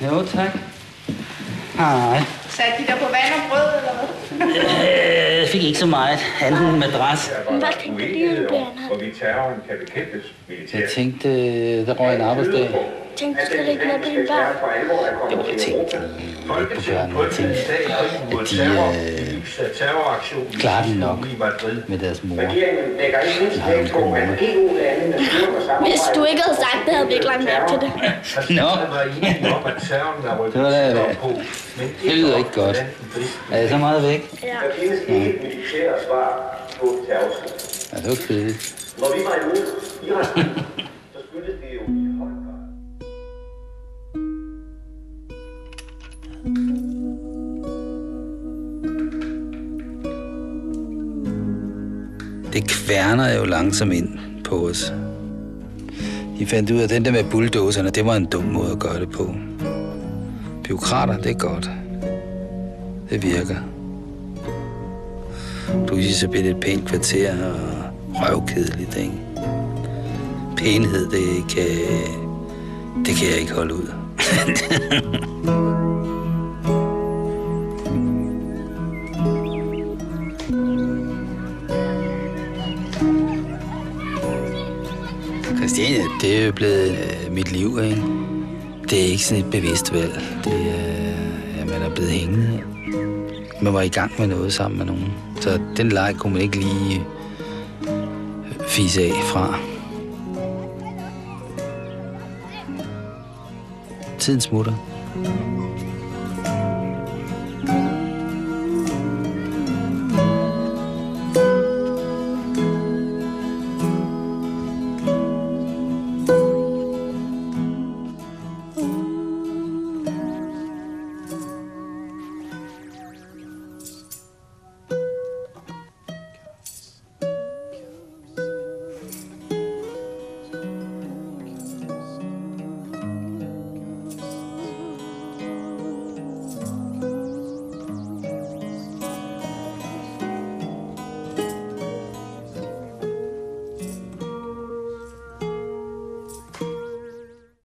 Jo, tak. Hej. Satte de der på vand og brød, eller hvad? Jeg fik ikke så meget. Andet en madras. Hvad tænkte du, du blev anholdt? Hvorvidt terroren kan bekæmpes militært. Jeg tænkte, der røg en arbejdsdag. Tænkte du slet ikke noget på dine børn? Jo, jeg tænkte på børnene. Jeg tænkte, at de klarer den nok med deres mor. Hvis du ikke havde sagt det, havde vi ikke lagt mærke til det. Nå. Det var da... Det lyder ikke godt. Er jeg så meget væk? Ja. Ja, det var kedeligt. Når vi var imod Irak, så skyldtes det jo i høj grad. Det kværner jo langsomt ind på os. De fandt ud af, at den der med bulldozerne, det var en dum måde at gøre det på. Bureaukrater, det er godt. Det virker. Pludselig så bliver det et pænt kvarter og røvkedeligt, ikke? Pænhed, det kan jeg ikke holde ud. Christiania, det er jo blevet mit liv, ikke? Det er ikke sådan et bevidst valg. Det er, man er blevet hængende. Man var i gang med noget sammen med nogen. Så den leg kunne man ikke lige fise af fra. Tiden smutter.